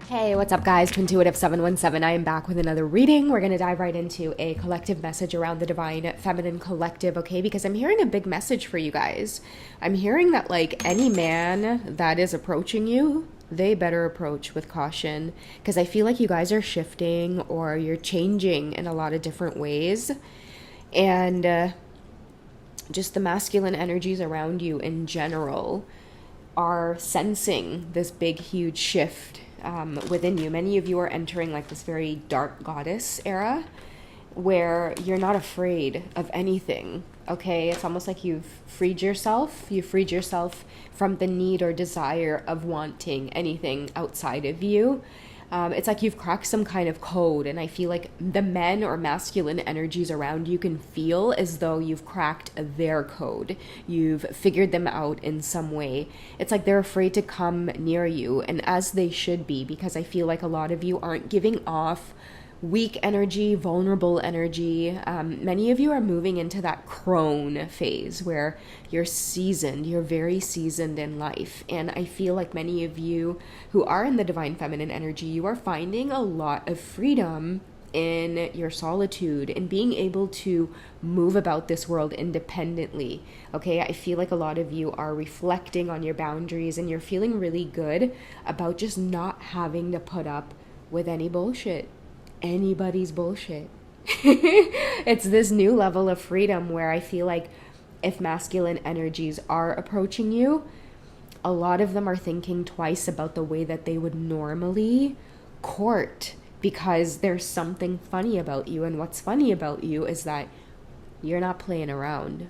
Hey, what's up guys? Intuitive 717. I am back with another reading. We're going to dive right into a collective message around the divine feminine collective, okay? Because I'm hearing a big message for you guys. I'm hearing that like any man that is approaching you, they better approach with caution, because I feel like you guys are shifting or you're changing in a lot of different ways. And just the masculine energies around you in general are sensing this big, huge shift within you. Many of you are entering like this very dark goddess era where you're not afraid of anything, okay? It's almost like you've freed yourself. You freed yourself from the need or desire of wanting anything outside of you. It's like you've cracked some kind of code, and I feel like the men or masculine energies around you can feel as though you've cracked their code. You've figured them out in some way. It's like they're afraid to come near you, and as they should be, because I feel like a lot of you aren't giving off weak energy, vulnerable energy. Many of you are moving into that crone phase where you're seasoned, you're very seasoned in life. And I feel like many of you who are in the divine feminine energy, you are finding a lot of freedom in your solitude and being able to move about this world independently. Okay, I feel like a lot of you are reflecting on your boundaries and you're feeling really good about just not having to put up with any bullshit. Anybody's bullshit. It's this new level of freedom where I feel like if masculine energies are approaching you, a lot of them are thinking twice about the way that they would normally court, because there's something funny about you. And what's funny about you is that you're not playing around.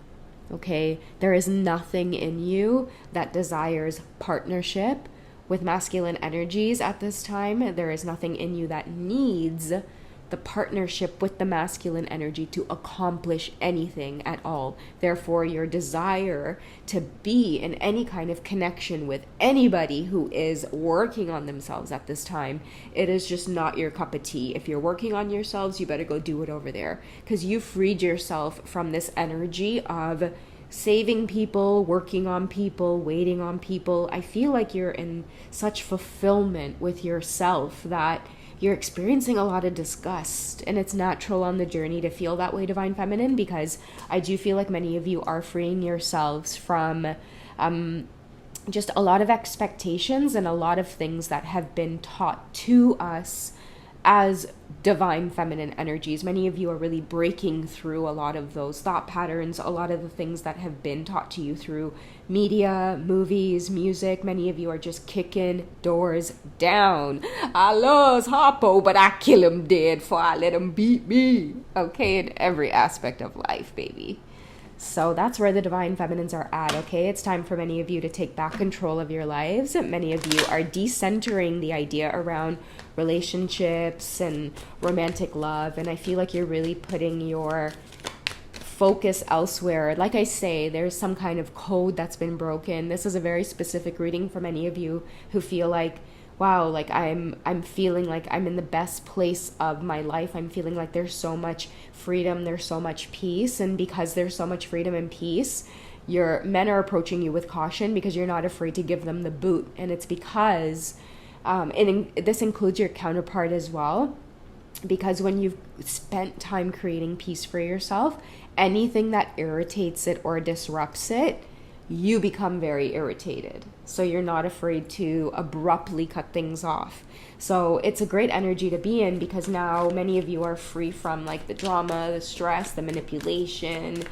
Okay, there is nothing in you that desires partnership with masculine energies at this time. There is nothing in you that needs the partnership with the masculine energy to accomplish anything at all. Therefore, your desire to be in any kind of connection with anybody who is working on themselves at this time, it is just not your cup of tea. If you're working on yourselves, you better go do it over there, because you freed yourself from this energy of saving people, working on people, waiting on people. I feel like you're in such fulfillment with yourself that you're experiencing a lot of disgust, and it's natural on the journey to feel that way, divine feminine, because I do feel like many of you are freeing yourselves from just a lot of expectations and a lot of things that have been taught to us as divine feminine energies. Many of you are really breaking through a lot of those thought patterns, a lot of the things that have been taught to you through media, movies, music. Many of you are just kicking doors down. I loves Harpo, but I kill him dead before I let him beat me. Okay, in every aspect of life, baby. So that's where the divine feminines are at, okay? It's time for many of you to take back control of your lives. Many of you are decentering the idea around relationships and romantic love, and I feel like you're really putting your focus elsewhere. Like I say, there's some kind of code that's been broken. This is a very specific reading for many of you who feel like, wow, like I'm feeling like I'm in the best place of my life. I'm feeling like there's so much freedom, there's so much peace, and because there's so much freedom and peace, your men are approaching you with caution because you're not afraid to give them the boot. And it's because this includes your counterpart as well, because when you've spent time creating peace for yourself, anything that irritates it or disrupts it, you become very irritated. So you're not afraid to abruptly cut things off. So it's a great energy to be in, because now many of you are free from like the drama, the stress, the manipulation,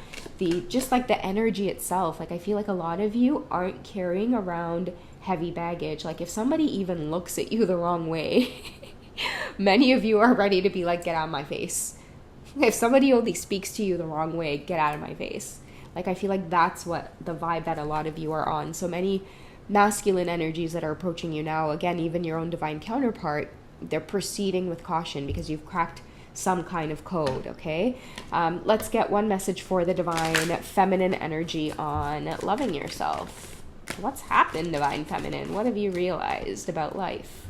just like the energy itself. Like I feel like a lot of you aren't carrying around heavy baggage. Like if somebody even looks at you the wrong way, many of you are ready to be like, get out of my face. If somebody only speaks to you the wrong way, get out of my face. Like I feel like that's what the vibe that a lot of you are on. So many masculine energies that are approaching you now, again, even your own divine counterpart, they're proceeding with caution because you've cracked some kind of code, okay? Let's get one message for the divine feminine energy on loving yourself. What's happened, divine feminine? What have you realized about life?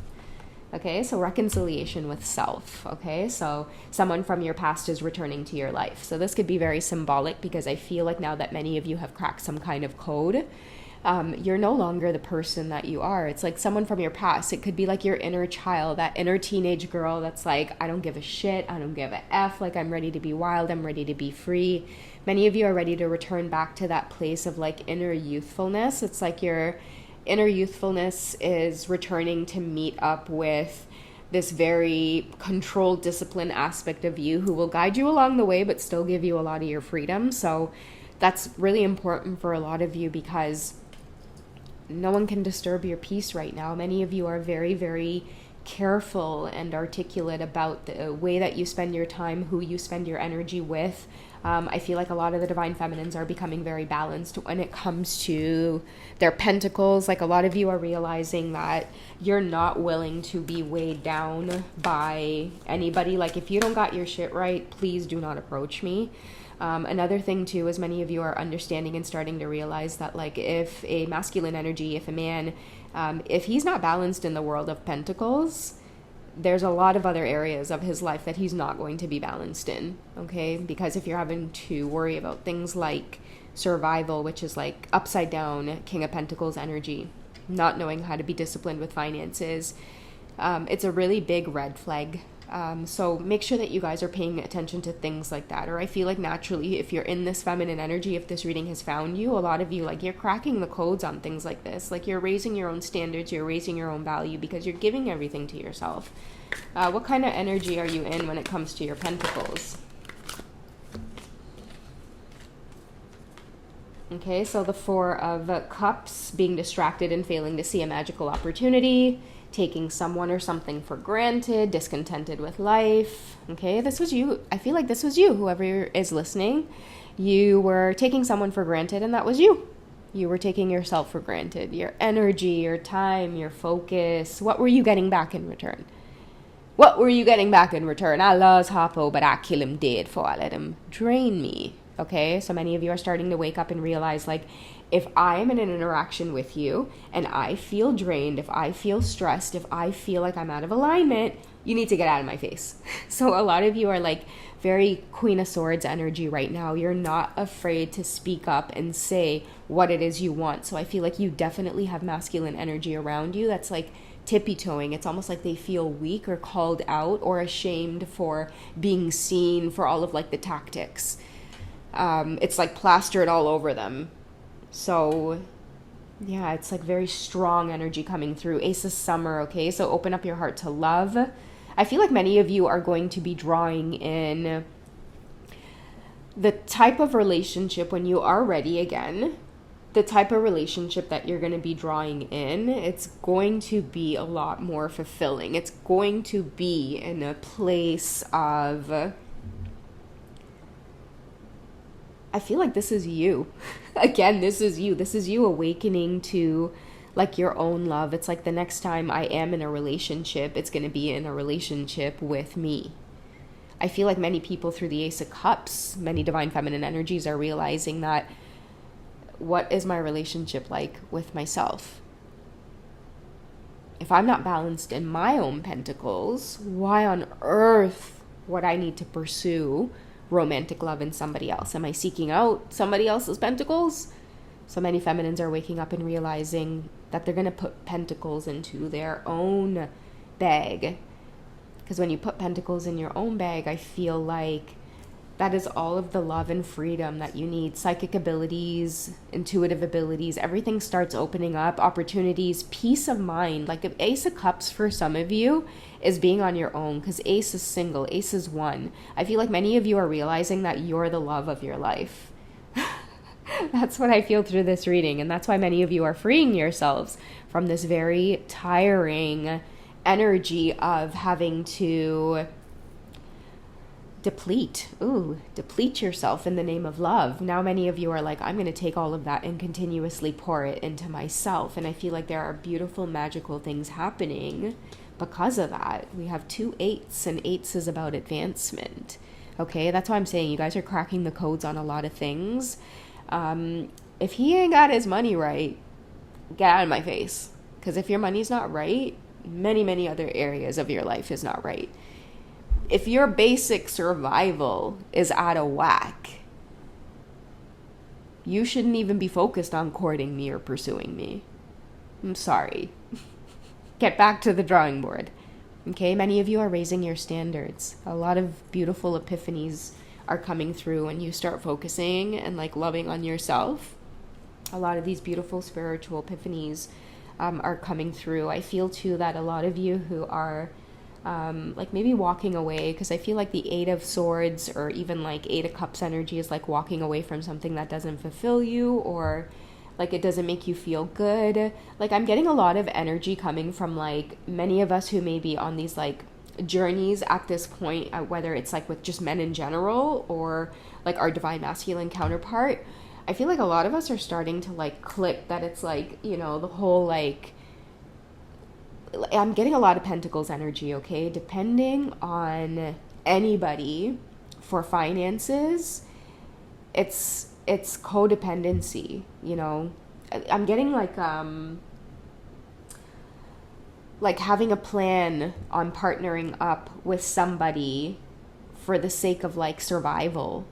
Okay, so reconciliation with self. Okay, so someone from your past is returning to your life. So this could be very symbolic, because I feel like now that many of you have cracked some kind of code, you're no longer the person that you are. It's like someone from your past. It could be like your inner child, that inner teenage girl that's like, I don't give a shit, I don't give a F, like I'm ready to be wild, I'm ready to be free. Many of you are ready to return back to that place of like inner youthfulness. It's like your inner youthfulness is returning to meet up with this very controlled, disciplined aspect of you who will guide you along the way but still give you a lot of your freedom. So that's really important for a lot of you because no one can disturb your peace right now. Many of you are very, very careful and articulate about the way that you spend your time, who you spend your energy with. I feel like a lot of the divine feminines are becoming very balanced when it comes to their pentacles. Like a lot of you are realizing that you're not willing to be weighed down by anybody. Like if you don't got your shit right, please do not approach me. Another thing too is many of you are understanding and starting to realize that like if a masculine energy, if a man, if he's not balanced in the world of pentacles, there's a lot of other areas of his life that he's not going to be balanced in, okay? Because if you're having to worry about things like survival, which is like upside down King of Pentacles energy, not knowing how to be disciplined with finances, it's a really big red flag. So make sure that you guys are paying attention to things like that. Or I feel like naturally, if you're in this feminine energy, if this reading has found you, a lot of you, like you're cracking the codes on things like this. Like you're raising your own standards, you're raising your own value because you're giving everything to yourself. What kind of energy are you in when it comes to your pentacles? Okay, so the Four of Cups, being distracted and failing to see a magical opportunity, taking someone or something for granted, discontented with life. Okay, this was you. I feel like this was you, whoever is listening. You were taking someone for granted, and that was you. You were taking yourself for granted. Your energy, your time, your focus. What were you getting back in return? What were you getting back in return? I loves Harpo, but I kill him dead before I let him drain me. Okay, so many of you are starting to wake up and realize, like, if I am in an interaction with you and I feel drained, if I feel stressed, if I feel like I'm out of alignment, you need to get out of my face. So a lot of you are like very Queen of Swords energy right now. You're not afraid to speak up and say what it is you want. So I feel like you definitely have masculine energy around you that's like tippy-toeing. It's almost like they feel weak or called out or ashamed for being seen for all of like the tactics. It's like plastered all over them. So yeah, it's like very strong energy coming through. Ace of Summer, okay? So open up your heart to love. I feel like many of you are going to be drawing in the type of relationship when you are ready again. The type of relationship that you're going to be drawing in, it's going to be a lot more fulfilling. It's going to be in a place of... I feel like this is you. Again, this is you. This is you awakening to like your own love. It's like the next time I am in a relationship, it's going to be in a relationship with me. I feel like many people through the Ace of Cups, many divine feminine energies are realizing that what is my relationship like with myself? If I'm not balanced in my own pentacles, why on earth would I need to pursue romantic love in somebody else? Am I seeking out somebody else's pentacles? So many feminines are waking up and realizing that they're going to put pentacles into their own bag. Because when you put pentacles in your own bag, I feel like that is all of the love and freedom that you need. Psychic abilities, intuitive abilities, everything starts opening up. Opportunities, peace of mind. Like the Ace of Cups for some of you is being on your own, because Ace is single, Ace is one. I feel like many of you are realizing that you're the love of your life. That's what I feel through this reading, and that's why many of you are freeing yourselves from this very tiring energy of having to deplete yourself in the name of love. Now many of you are like, I'm going to take all of that and continuously pour it into myself, and I feel like there are beautiful, magical things happening because of that. We have 2 8s, and 8s is about advancement. Okay, that's why I'm saying you guys are cracking the codes on a lot of things. If he ain't got his money right, get out of my face. Because if your money's not right, many other areas of your life is not right. If your basic survival is out of whack, You shouldn't even be focused on courting me or pursuing me. I'm sorry. Get back to the drawing board. Okay, many of you are raising your standards. A lot of beautiful epiphanies are coming through when you start focusing and like loving on yourself. A lot of these beautiful spiritual epiphanies are coming through. I feel too that a lot of you who are like maybe walking away, because I feel like the Eight of Swords or even like Eight of Cups energy is like walking away from something that doesn't fulfill you, or like it doesn't make you feel good. Like I'm getting a lot of energy coming from like many of us who may be on these like journeys at this point, whether it's like with just men in general or like our divine masculine counterpart. I feel like a lot of us are starting to like click that it's like, you know, the whole like, I'm getting a lot of Pentacles energy, okay? Depending on anybody for finances, it's codependency, you know? I'm getting like having a plan on partnering up with somebody for the sake of like survival.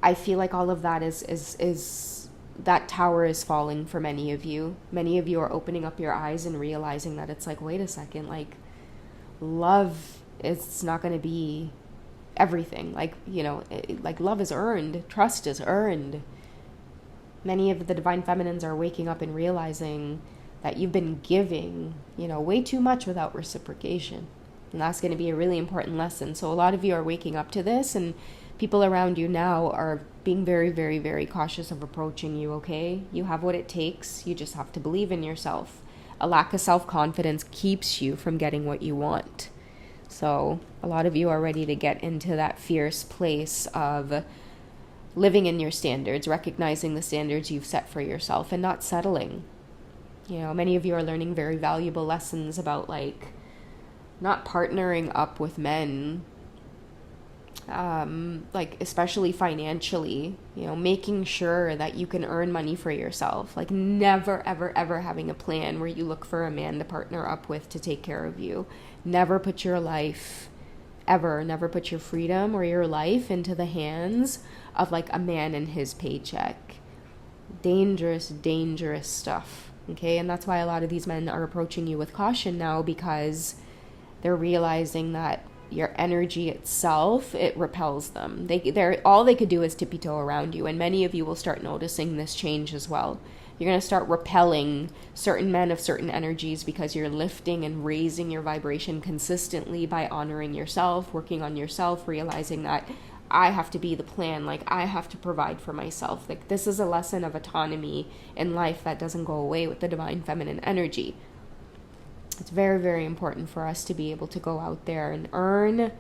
I feel like all of that is that tower is falling for many of you. Many of you are opening up your eyes and realizing that it's like, wait a second, like love is not going to be everything. Like, you know, like love is earned, trust is earned. Many of the divine feminines are waking up and realizing that you've been giving, you know, way too much without reciprocation. And that's going to be a really important lesson. So a lot of you are waking up to this, and people around you now are being very, very, very cautious of approaching you, okay? You have what it takes. You just have to believe in yourself. A lack of self-confidence keeps you from getting what you want. So a lot of you are ready to get into that fierce place of living in your standards, recognizing the standards you've set for yourself and not settling. You know, many of you are learning very valuable lessons about like not partnering up with men, like especially financially, you know, making sure that you can earn money for yourself, like never, ever, ever having a plan where you look for a man to partner up with to take care of you. Never put your life, never put your freedom or your life into the hands of like a man and his paycheck. Dangerous, dangerous stuff. Okay, and that's why a lot of these men are approaching you with caution now, because they're realizing that your energy itself, it repels them. They're all they could do is tippy toe around you, and many of you will start noticing this change as well. You're going to start repelling certain men of certain energies because you're lifting and raising your vibration consistently by honoring yourself, working on yourself, realizing that I have to be the plan, like I have to provide for myself. Like this is a lesson of autonomy in life that doesn't go away with the divine feminine energy. It's very, very important for us to be able to go out there and earn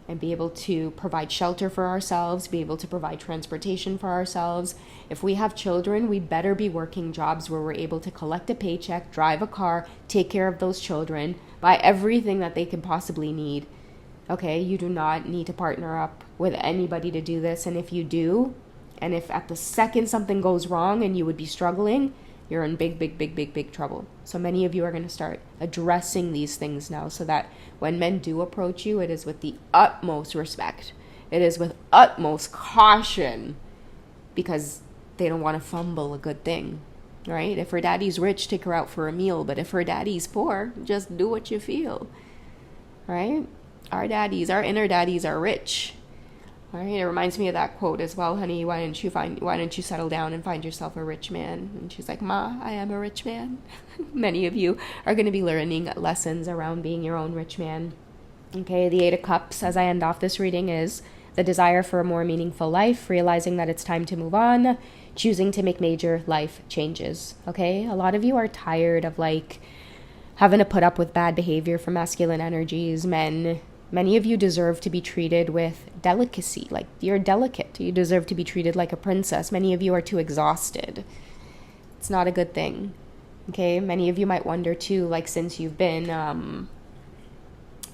and be able to provide shelter for ourselves, be able to provide transportation for ourselves. If we have children, we better be working jobs where we're able to collect a paycheck, drive a car, take care of those children, buy everything that they can possibly need. Okay, you do not need to partner up with anybody to do this. And if you do, and if at the second something goes wrong and you would be struggling, you're in big, big, big, big, big trouble. So many of you are going to start addressing these things now, so that when men do approach you, it is with the utmost respect. It is with utmost caution, because they don't want to fumble a good thing, right? If her daddy's rich, take her out for a meal. But if her daddy's poor, just do what you feel, right? Our inner daddies are rich. All right, it reminds me of that quote as well, honey. Why don't you settle down and find yourself a rich man? And she's like, Ma, I am a rich man. Many of you are going to be learning lessons around being your own rich man. Okay, the Eight of Cups, as I end off this reading, is the desire for a more meaningful life, realizing that it's time to move on, choosing to make major life changes. Okay, a lot of you are tired of like having to put up with bad behavior from masculine energies, men. Many of you deserve to be treated with delicacy, like you're delicate. You deserve to be treated like a princess. Many of you are too exhausted. It's not a good thing, okay? Many of you might wonder too, like since you've been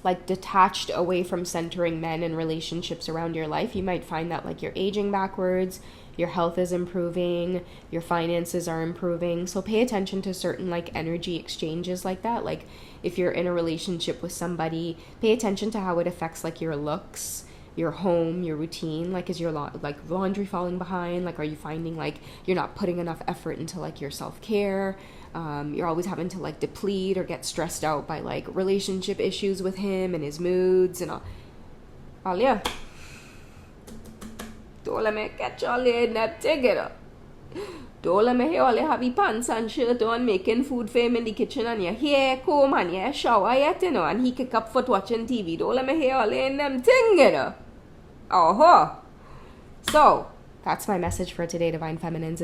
like detached away from centering men and relationships around your life, you might find that like you're aging backwards, your health is improving, your finances are improving. So pay attention to certain like energy exchanges like that. Like if you're in a relationship with somebody, pay attention to how it affects like your looks. your home, your routine? Like, is your like laundry falling behind? Like, are you finding like you're not putting enough effort into like your self-care? You're always having to like deplete or get stressed out by like relationship issues with him and his moods and all. Yeah. Don't let me catch all in that together. Don't let me hear all you have your pants and shirt on making food for him in the kitchen and your hair comb and your shower yet, you know, and he kick up foot watching TV. Don't let me hear all in them together. So, that's my message for today, Divine Feminines.